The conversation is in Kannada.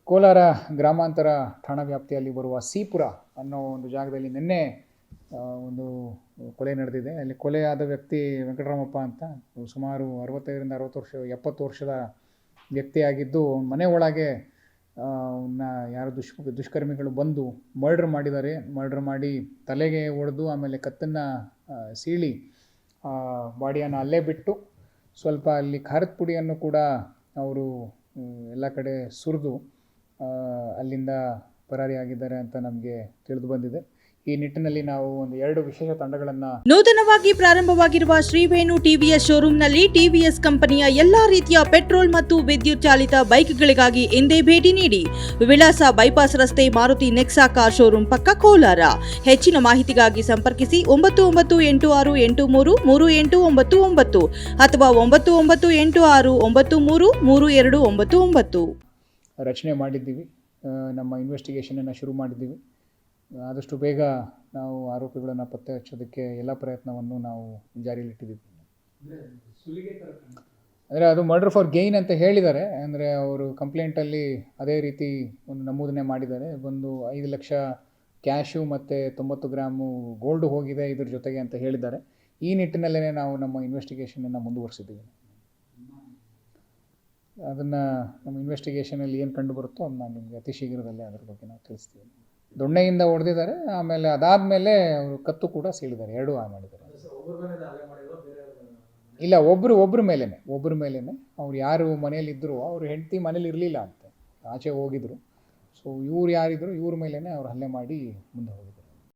ಕೋಲಾರ ಗ್ರಾಮಾಂತರ ಠಾಣಾ ವ್ಯಾಪ್ತಿಯಲ್ಲಿ ಬರುವ ಸಿಪುರ ಅನ್ನೋ ಒಂದು ಜಾಗದಲ್ಲಿ ನಿನ್ನೆ ಒಂದು ಕೊಲೆ ನಡೆದಿದೆ. ಅಲ್ಲಿ ಕೊಲೆಯಾದ ವ್ಯಕ್ತಿ ವೆಂಕಟರಾಮಪ್ಪ ಅಂತ ಸುಮಾರು 65ರಿಂದ 60 ವರ್ಷ 70 ವರ್ಷದ ವ್ಯಕ್ತಿಯಾಗಿದ್ದು, ಮನೆ ಒಳಗೆ ಅವನ್ನ ಯಾರು ದುಷ್ಕರ್ಮಿಗಳು ಬಂದು ಮರ್ಡರ್ ಮಾಡಿದ್ದಾರೆ. ಮರ್ಡರ್ ಮಾಡಿ ತಲೆಗೆ ಹೊಡೆದು ಆಮೇಲೆ ಕತ್ತನ್ನು ಸೀಳಿ ಬಾಡಿಯನ್ನು ಅಲ್ಲೇ ಬಿಟ್ಟು ಸ್ವಲ್ಪ ಅಲ್ಲಿ ಖಾರದ ಪುಡಿಯನ್ನು ಕೂಡ ಅವರು ಎಲ್ಲ ಕಡೆ ಸುರಿದು ಅಲ್ಲಿಂದ ಪರಾರಿಯಾಗಿದ್ದಾರೆ ಅಂತ ನಮಗೆ ತಿಳಿದು ಬಂದಿದೆ. ಈ ನಿಟ್ಟಿನಲ್ಲಿ ನಾವು ಒಂದು 2 ವಿಶೇಷ ತಂಡಗಳನ್ನು ನೂತನವಾಗಿ ಪ್ರಾರಂಭವಾಗಿರುವ ಶ್ರೀವೇಣು ಟಿವಿಎಸ್ ಶೋರೂಮ್ನಲ್ಲಿ ಟಿವಿಎಸ್ ಕಂಪನಿಯ ಎಲ್ಲಾ ರೀತಿಯ ಪೆಟ್ರೋಲ್ ಮತ್ತು ವಿದ್ಯುತ್ ಚಾಲಿತ ಬೈಕ್ಗಳಿಗಾಗಿ ಎಂದೇ ಭೇಟಿ ನೀಡಿ. ವಿಳಾಸ ಬೈಪಾಸ್ ರಸ್ತೆ, ಮಾರುತಿ ನೆಕ್ಸಾ ಕಾರ್ ಶೋರೂಮ್ ಪಕ್ಕ, ಕೋಲಾರ. ಹೆಚ್ಚಿನ ಮಾಹಿತಿಗಾಗಿ ಸಂಪರ್ಕಿಸಿ 9986833899 ಅಥವಾ 9986933299. ರಚನೆ ಮಾಡಿದ್ದೀವಿ. ನಮ್ಮ ಇನ್ವೆಸ್ಟಿಗೇಷನನ್ನು ಶುರು ಮಾಡಿದ್ದೀವಿ. ಆದಷ್ಟು ಬೇಗ ನಾವು ಆರೋಪಿಗಳನ್ನು ಪತ್ತೆ ಹಚ್ಚೋದಕ್ಕೆ ಎಲ್ಲ ಪ್ರಯತ್ನವನ್ನು ನಾವು ಜಾರಿಯಲ್ಲಿಟ್ಟಿದ್ದೀವಿ. ಅಂದರೆ ಅದು ಮರ್ಡರ್ ಫಾರ್ ಗೇಯ್ನ್ ಅಂತ ಹೇಳಿದ್ದಾರೆ. ಅಂದರೆ ಅವರು ಕಂಪ್ಲೇಂಟಲ್ಲಿ ಅದೇ ರೀತಿ ಒಂದು ನಮೂದನೆ ಮಾಡಿದ್ದಾರೆ. ಒಂದು 5 ಲಕ್ಷ ಕ್ಯಾಶು ಮತ್ತು 90 ಗ್ರಾಮು ಗೋಲ್ಡು ಹೋಗಿದೆ ಇದ್ರ ಜೊತೆಗೆ ಅಂತ ಹೇಳಿದ್ದಾರೆ. ಈ ನಿಟ್ಟಿನಲ್ಲೇ ನಾವು ನಮ್ಮ ಇನ್ವೆಸ್ಟಿಗೇಷನನ್ನು ಮುಂದುವರಿಸಿದ್ದೀವಿ. ಅದನ್ನು ನಮ್ಮ ಇನ್ವೆಸ್ಟಿಗೇಷನಲ್ಲಿ ಏನು ಕಂಡು ಬರುತ್ತೋ ಅದನ್ನ ನಿಮಗೆ ಅತಿ ಶೀಘ್ರದಲ್ಲೇ ಅದ್ರ ಬಗ್ಗೆ ನಾವು ತಿಳಿಸ್ತೀವಿ. ದೊಣ್ಣೆಯಿಂದ ಹೊಡೆದಿದ್ದಾರೆ, ಆಮೇಲೆ ಅದಾದಮೇಲೆ ಅವರು ಕತ್ತು ಕೂಡ ಸೀಳಿದ್ದಾರೆ. 2 ಮಾಡಿದ್ದಾರೆ. ಇಲ್ಲ, ಒಬ್ಬರ ಮೇಲೇ ಅವ್ರು ಯಾರು ಮನೇಲಿದ್ದರು, ಅವ್ರ ಹೆಂಡತಿ ಮನೇಲಿ ಇರಲಿಲ್ಲ ಅಂತೆ, ಆಚೆ ಹೋಗಿದ್ರು. ಸೊ ಇವ್ರು ಯಾರಿದ್ರು, ಇವ್ರ ಮೇಲೇ ಅವ್ರು ಹಲ್ಲೆ ಮಾಡಿ ಮುಂದೆ ಹೋಗಿದ್ದಾರೆ.